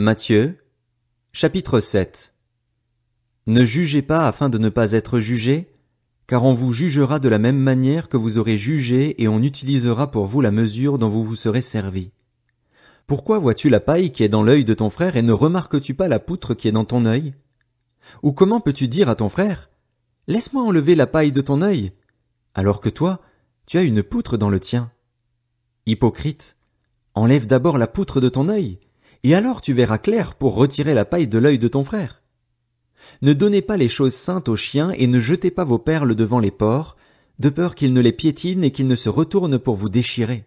Matthieu, chapitre 7. Ne jugez pas afin de ne pas être jugés, car on vous jugera de la même manière que vous aurez jugé et on utilisera pour vous la mesure dont vous vous serez servi. Pourquoi vois-tu la paille qui est dans l'œil de ton frère et ne remarques-tu pas la poutre qui est dans ton œil? Ou comment peux-tu dire à ton frère, laisse-moi enlever la paille de ton œil, alors que toi, tu as une poutre dans le tien? Hypocrite, enlève d'abord la poutre de ton œil, et alors tu verras clair pour retirer la paille de l'œil de ton frère. Ne donnez pas les choses saintes aux chiens et ne jetez pas vos perles devant les porcs, de peur qu'ils ne les piétinent et qu'ils ne se retournent pour vous déchirer.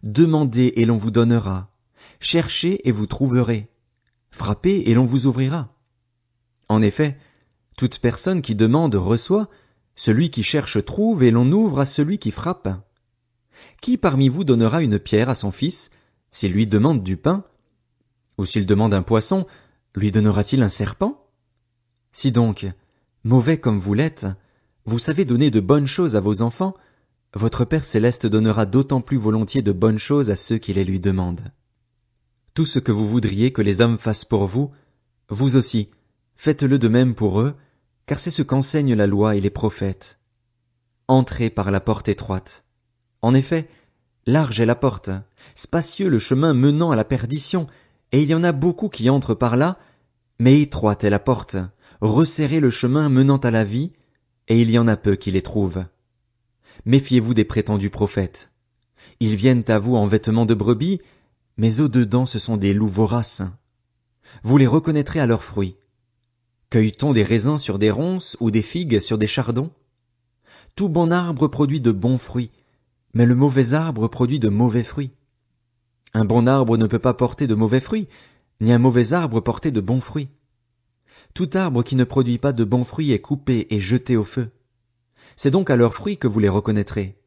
Demandez et l'on vous donnera. Cherchez et vous trouverez. Frappez et l'on vous ouvrira. En effet, toute personne qui demande reçoit, celui qui cherche trouve et l'on ouvre à celui qui frappe. Qui parmi vous donnera une pierre à son fils, s'il lui demande du pain? Ou s'il demande un poisson, lui donnera-t-il un serpent? Si donc, mauvais comme vous l'êtes, vous savez donner de bonnes choses à vos enfants, votre Père céleste donnera d'autant plus volontiers de bonnes choses à ceux qui les lui demandent. Tout ce que vous voudriez que les hommes fassent pour vous, vous aussi, faites-le de même pour eux, car c'est ce qu'enseignent la loi et les prophètes. Entrez par la porte étroite. En effet, large est la porte, spacieux le chemin menant à la perdition, et il y en a beaucoup qui entrent par là, mais étroite est la porte, resserré le chemin menant à la vie, et il y en a peu qui les trouvent. Méfiez-vous des prétendus prophètes. Ils viennent à vous en vêtements de brebis, mais au-dedans ce sont des loups voraces. Vous les reconnaîtrez à leurs fruits. Cueille-t-on des raisins sur des ronces ou des figues sur des chardons? Tout bon arbre produit de bons fruits, mais le mauvais arbre produit de mauvais fruits. Un bon arbre ne peut pas porter de mauvais fruits, ni un mauvais arbre porter de bons fruits. Tout arbre qui ne produit pas de bons fruits est coupé et jeté au feu. C'est donc à leurs fruits que vous les reconnaîtrez.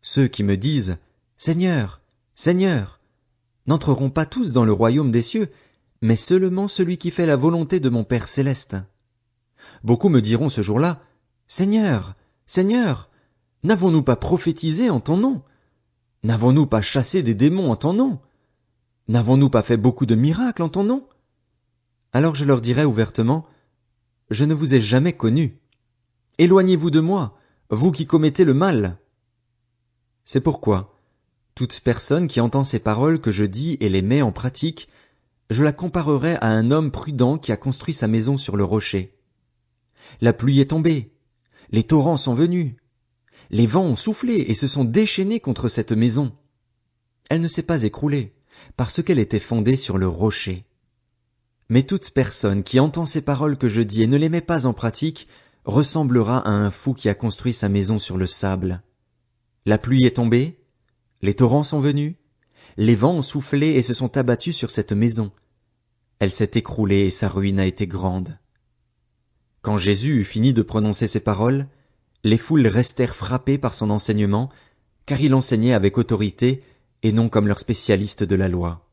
Ceux qui me disent « Seigneur, Seigneur », n'entreront pas tous dans le royaume des cieux, mais seulement celui qui fait la volonté de mon Père céleste. Beaucoup me diront ce jour-là « Seigneur, Seigneur, n'avons-nous pas prophétisé en ton nom? N'avons-nous pas chassé des démons en ton nom? N'avons-nous pas fait beaucoup de miracles en ton nom? » Alors je leur dirai ouvertement, « Je ne vous ai jamais connus. Éloignez-vous de moi, vous qui commettez le mal. » C'est pourquoi, toute personne qui entend ces paroles que je dis et les met en pratique, je la comparerai à un homme prudent qui a construit sa maison sur le rocher. La pluie est tombée, les torrents sont venus, les vents ont soufflé et se sont déchaînés contre cette maison. Elle ne s'est pas écroulée, parce qu'elle était fondée sur le rocher. Mais toute personne qui entend ces paroles que je dis et ne les met pas en pratique ressemblera à un fou qui a construit sa maison sur le sable. La pluie est tombée, les torrents sont venus, les vents ont soufflé et se sont abattus sur cette maison. Elle s'est écroulée et sa ruine a été grande. Quand Jésus eut fini de prononcer ces paroles, les foules restèrent frappées par son enseignement, car il enseignait avec autorité et non comme leurs spécialistes de la loi.